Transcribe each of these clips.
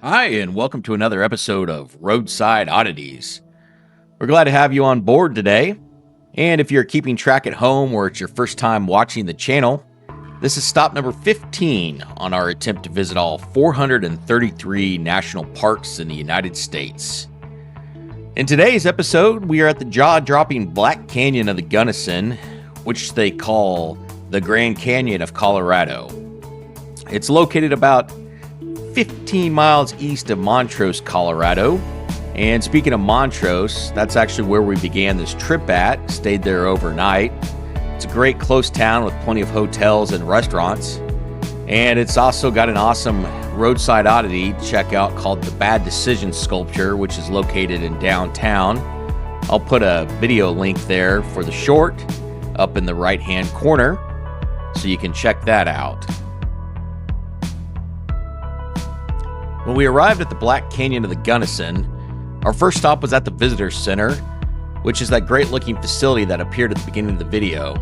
Hi, and welcome to another episode of Roadside Oddities. We're glad to have you on board today. And if you're keeping track at home or it's your first time watching the channel, this is stop number 15 on our attempt to visit all 433 national parks in the United States. In today's episode, we are at the jaw-dropping Black Canyon of the Gunnison, which they call the Grand Canyon of Colorado. It's located about 15 miles east of Montrose, Colorado. And speaking of Montrose, that's actually where we began this trip at, stayed there overnight. It's a great close town with plenty of hotels and restaurants. And it's also got an awesome roadside oddity to check out called the Bad Decision Sculpture, which is located in downtown. I'll put a video link there for the short up in the right-hand corner, so you can check that out. When we arrived at the Black Canyon of the Gunnison, our first stop was at the Visitor Center, which is that great-looking facility that appeared at the beginning of the video.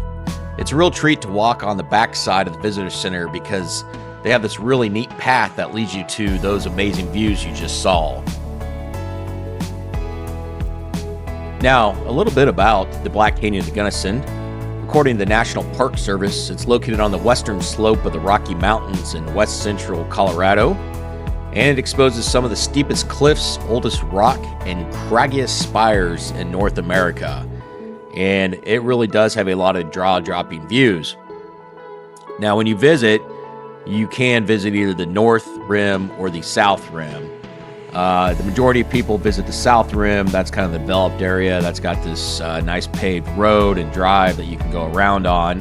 It's a real treat to walk on the back side of the Visitor Center because they have this really neat path that leads you to those amazing views you just saw. Now, a little bit about the Black Canyon of the Gunnison. According to the National Park Service, it's located on the western slope of the Rocky Mountains in west central Colorado, and it exposes some of the steepest cliffs, oldest rock, and craggiest spires in North America. And it really does have a lot of jaw-dropping views. Now, when you visit, you can visit either the North Rim or the South Rim. The majority of people visit the South Rim. That's kind of the developed area. That's got this nice paved road and drive that you can go around on.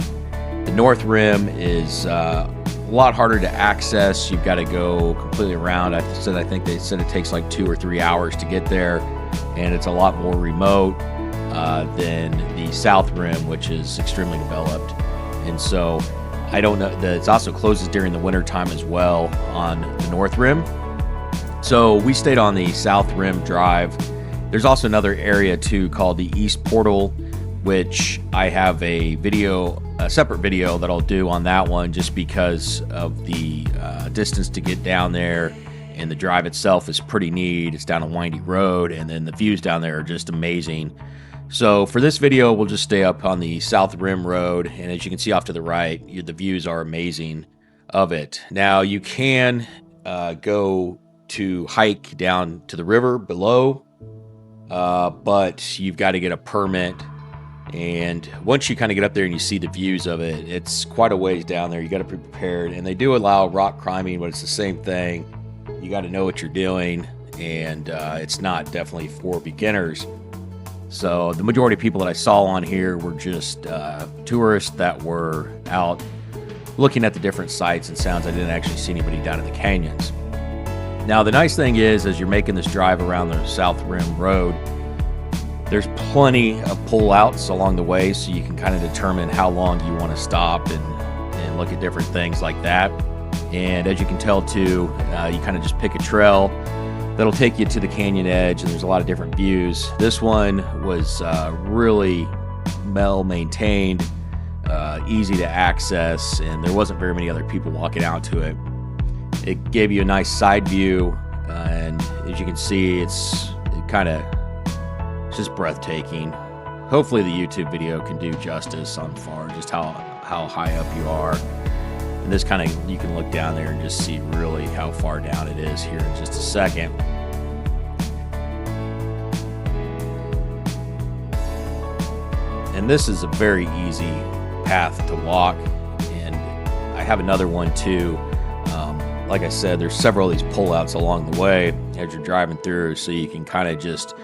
The North Rim is a lot harder to access. You've got to go completely around. I think they said it takes like 2 or 3 hours to get there, and it's a lot more remote than the South Rim, which is extremely developed. And so I don't know that it also closes during the winter time as well on the North Rim. So we stayed on the South Rim Drive. There's also another area too called the East Portal, which I have a separate video that I'll do on that one just because of the distance to get down there, and the drive itself is pretty neat. It's down a windy road, and then the views down there are just amazing. So for this video, we'll just stay up on the South Rim Road, and as you can see off to the right, the views are amazing of it. Now you can go to hike down to the river below, but you've got to get a permit. And once you kind of get up there and you see the views of it, it's quite a ways down there. You got to be prepared. And they do allow rock climbing, but it's the same thing. You got to know what you're doing, and it's not definitely for beginners. So the majority of people that I saw on here were just tourists that were out looking at the different sights and sounds. I didn't actually see anybody down in the canyons. Now, the nice thing is, as you're making this drive around the South Rim Road, there's plenty of pull-outs along the way, so you can kind of determine how long you want to stop and look at different things like that. And as you can tell, too, you kind of just pick a trail that'll take you to the canyon edge, and there's a lot of different views. This one was really well-maintained, easy to access, and there wasn't very many other people walking out to it. It gave you a nice side view, and as you can see, it's just breathtaking. Hopefully the YouTube video can do justice on just how high up you are. And this kind of, you can look down there and just see really how far down it is here in just a second. And this is a very easy path to walk. And I have another one too. Like I said, there's several of these pullouts along the way as you're driving through, so you can kind of just,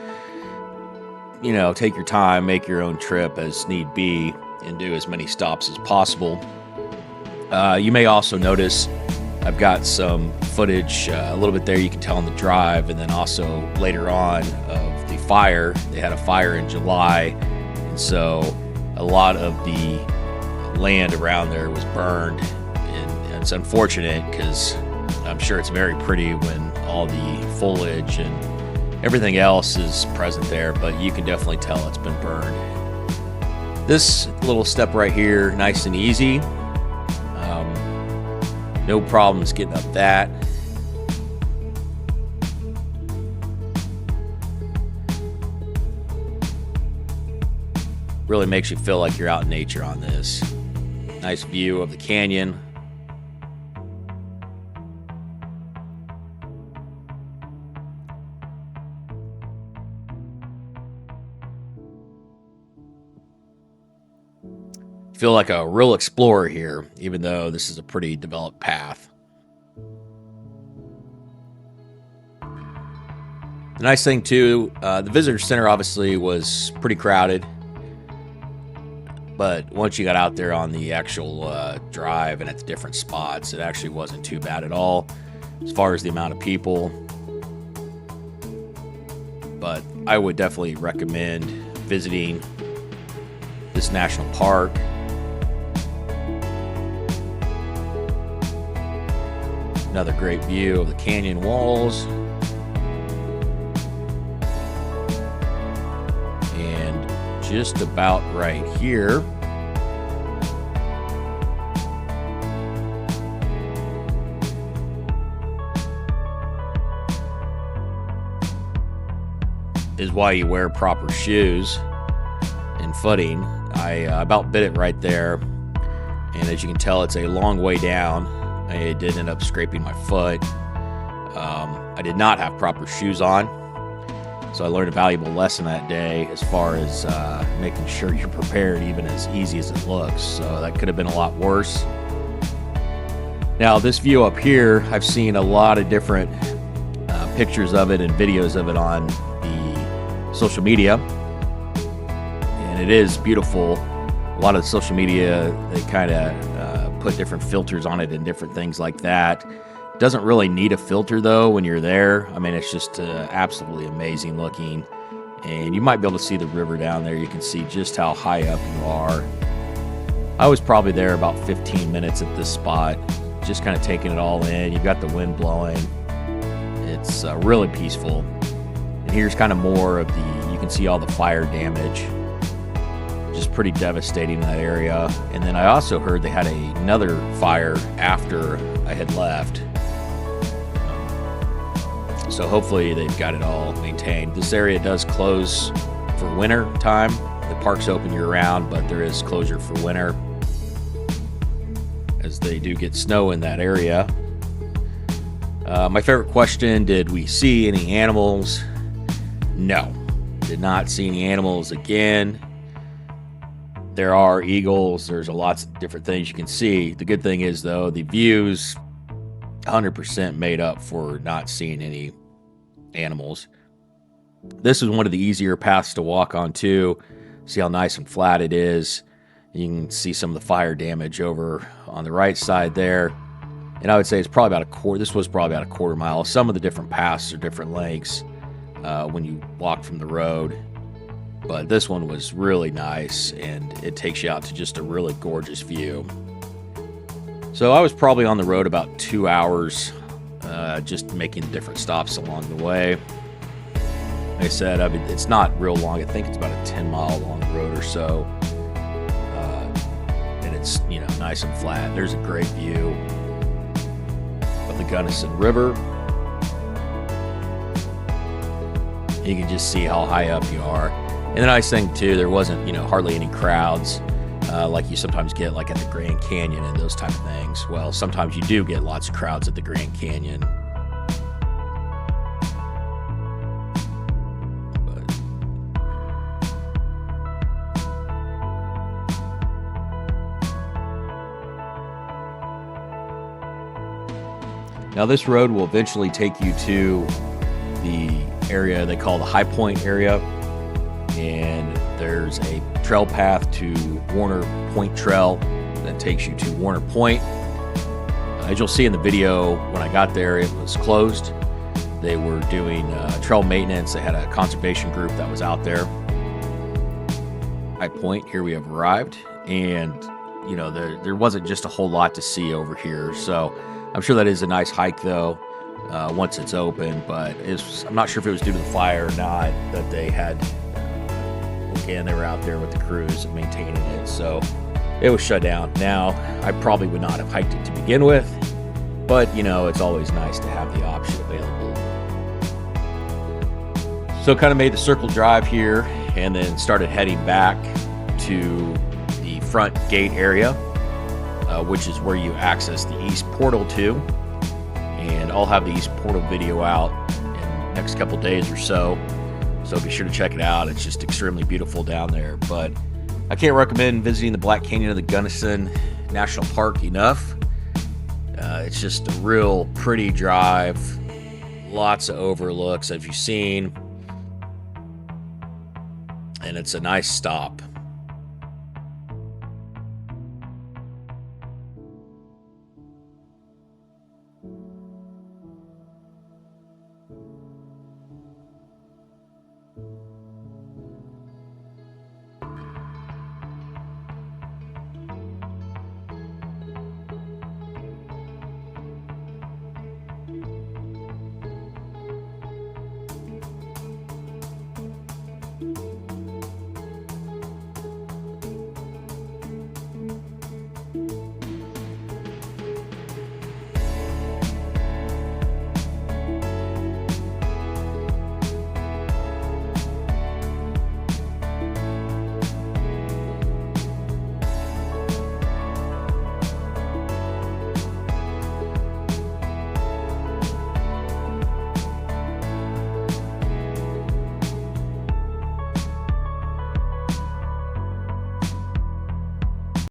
take your time, make your own trip as need be, and do as many stops as possible. You may also notice I've got some footage a little bit there you can tell on the drive, and then also later on of the fire. They had a fire in July, and so a lot of the land around there was burned, and it's unfortunate because I'm sure it's very pretty when all the foliage and everything else is present there, but you can definitely tell it's been burned. This little step right here, nice and easy. No problems getting up that. Really makes you feel like you're out in nature on this. Nice view of the canyon. Feel like a real explorer here, even though this is a pretty developed path. The nice thing too, the visitor center obviously was pretty crowded, but once you got out there on the actual drive and at the different spots, it actually wasn't too bad at all as far as the amount of people. But I would definitely recommend visiting this national park. Another great view of the canyon walls. And just about right here is why you wear proper shoes and footing. I about bit it right there. And as you can tell, it's a long way down. I did end up scraping my foot. I did not have proper shoes on, so I learned a valuable lesson that day as far as making sure you're prepared, even as easy as it looks. So that could have been a lot worse. Now, this view up here, I've seen a lot of different pictures of it and videos of it on the social media, and it is beautiful. A lot of the social media, they kind of put different filters on it and different things like that. Doesn't really need a filter though when you're there. I mean, it's just absolutely amazing looking, and you might be able to see the river down there. You can see just how high up you are. I was probably there about 15 minutes at this spot, just kind of taking it all in. You've got the wind blowing. It's really peaceful. And here's kind of more of you can see all the fire damage. Just pretty devastating in that area. And then I also heard they had another fire after I had left. So hopefully they've got it all maintained. This area does close for winter time. The park's open year round, but there is closure for winter, as they do get snow in that area. My favorite question, did we see any animals? No, did not see any animals again. There are eagles. There's lots of different things you can see. The good thing is, though, the views 100% made up for not seeing any animals. This is one of the easier paths to walk on, too. See how nice and flat it is. You can see some of the fire damage over on the right side there. And I would say it's probably about a quarter. This was probably about a quarter mile. Some of the different paths are different lengths when you walk from the road. But this one was really nice, and it takes you out to just a really gorgeous view. So I was probably on the road about 2 hours, just making different stops along the way. Like I said, I mean, it's not real long. I think it's about a 10-mile long road or so. And it's, nice and flat. There's a great view of the Gunnison River. You can just see how high up you are. And the nice thing, too, there wasn't, hardly any crowds like you sometimes get like at the Grand Canyon and those type of things. Well, sometimes you do get lots of crowds at the Grand Canyon. Now, this road will eventually take you to the area they call the High Point area. And there's a trail path to Warner Point Trail that takes you to Warner Point. As you'll see in the video, when I got there, it was closed. They were doing trail maintenance. They had a conservation group that was out there. High Point, here we have arrived. And, there wasn't just a whole lot to see over here. So I'm sure that is a nice hike, though, once it's open. But I'm not sure if it was due to the fire or not that they had... Again, they were out there with the crews and maintaining it, so it was shut down. Now, I probably would not have hiked it to begin with, but, it's always nice to have the option available. So kind of made the circle drive here and then started heading back to the front gate area, which is where you access the east portal to. And I'll have the east portal video out in the next couple days or so. So be sure to check it out. It's just extremely beautiful down there. But I can't recommend visiting the Black Canyon of the Gunnison National Park enough. It's just a real pretty drive. Lots of overlooks, as you've seen. And it's a nice stop.